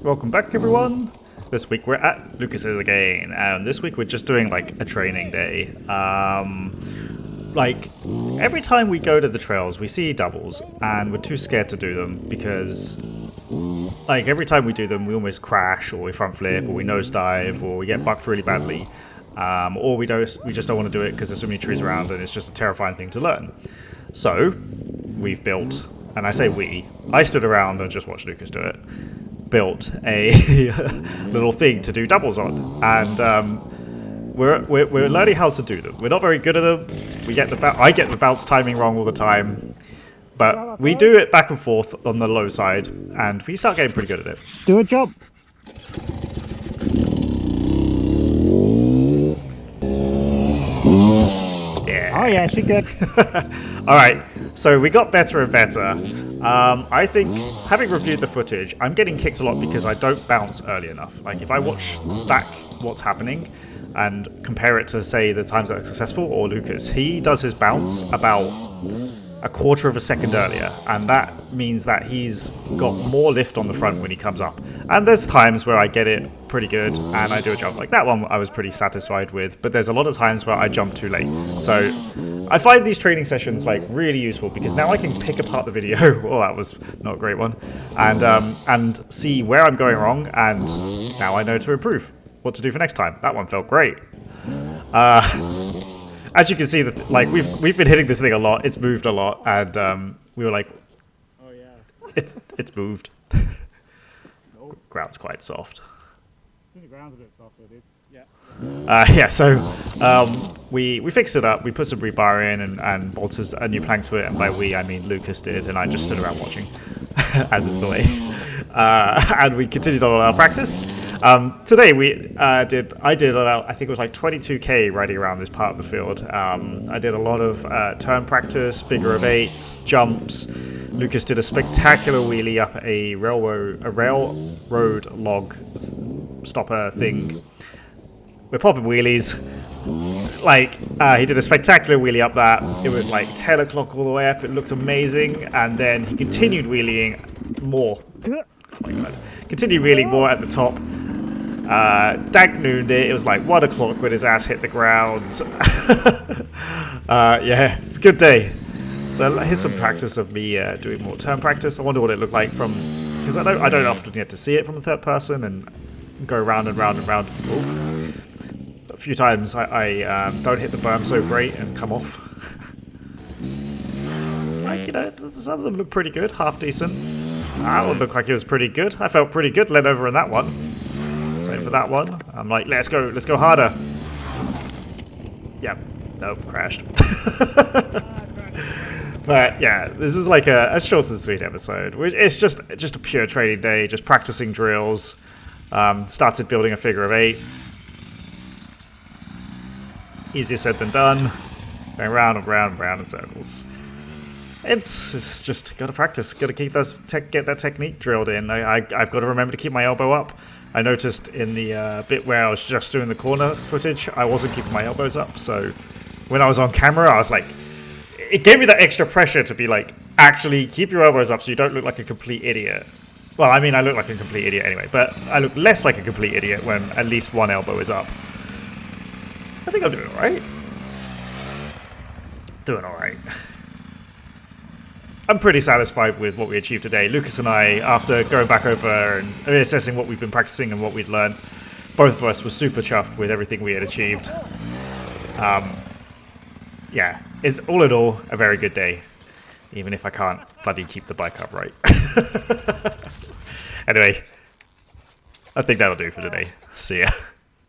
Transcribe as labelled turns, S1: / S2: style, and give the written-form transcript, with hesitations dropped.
S1: Welcome back, everyone. This week we're at Lucas's again, and this week we're just doing like a training day. Like every time we go to the trails, we see doubles, and we're too scared to do them because, like, every time we do them, we almost crash, or we front flip, or we nosedive, or we get bucked really badly, or we just don't want to do it because there's so many trees around, and it's just a terrifying thing to learn. So we've built, and I say we, I stood around and just watched Lucas do it. Built a little thing to do doubles on, and we're learning how to do them. We're not very good at them. I get the bounce timing wrong all the time, but we do it back and forth on the low side, and we start getting pretty good at it.
S2: Do a jump.
S1: Yeah.
S2: Oh yeah, she good.
S1: All right, so we got better and better. I think, having reviewed the footage, I'm getting kicked a lot because I don't bounce early enough. Like, if I watch back what's happening and compare it to, say, the times that are successful or Lucas, he does his bounce about a quarter of a second earlier, and that means that he's got more lift on the front when he comes up. And there's times where I get it pretty good and I do a jump. Like that one I was pretty satisfied with, but there's a lot of times where I jump too late. So I find these training sessions like really useful because now I can pick apart the video. Oh, that was not a great one. And see where I'm going wrong, and now I know to improve, what to do for next time. That one felt great. As you can see, like we've been hitting this thing a lot. It's moved a lot, and we were like,
S2: Oh yeah.
S1: it's moved. Ground's quite soft.
S2: The ground's a bit softer, dude. Yeah.
S1: Yeah, so we fixed it up. We put some rebar in and bolted a new plank to it. And by we, I mean Lucas did, and I just stood around watching, as is the way. And we continued on our practice. Today I did about, I think it was like 22k riding around this part of the field. I did a lot of turn practice, figure of eights, jumps. Lucas did a spectacular wheelie up a railroad log stopper thing. We're popping wheelies. Like, he did a spectacular wheelie up that. It was like 10 o'clock all the way up. It looked amazing. And then he continued wheeling more. Oh my god. Continued wheeling more at the top. Dag nooned it. It was like 1 o'clock when his ass hit the ground. Yeah, it's a good day. So here's some practice of me doing more turn practice. I wonder what it looked like from, because I don't often get to see it from the third person and go round and round and round. Ooh. A few times I don't hit the berm so great and come off. Like, you know, some of them look pretty good, half decent. That one looked like it was pretty good. I felt pretty good led over in that one. Same for that one. I'm like, let's go harder. Yep. Nope, crashed. But yeah, this is like a short and sweet episode. It's just a pure training day, just practicing drills. Started building a figure of eight. Easier said than done. Going round and round and round in circles. It's just gotta practice. Gotta keep get that technique drilled in. I've got to remember to keep my elbow up. I noticed in the bit where I was just doing the corner footage, I wasn't keeping my elbows up. So when I was on camera, I was like, it gave me that extra pressure to be like, actually keep your elbows up so you don't look like a complete idiot. Well, I mean, I look like a complete idiot anyway, but I look less like a complete idiot when at least one elbow is up. I think I'm doing alright. Doing alright. I'm pretty satisfied with what we achieved today. Lucas and I, after going back over and assessing what we've been practicing and what we'd learned, both of us were super chuffed with everything we had achieved. Yeah, it's all in all a very good day, even if I can't bloody keep the bike upright. Anyway, I think that'll do for today. See ya.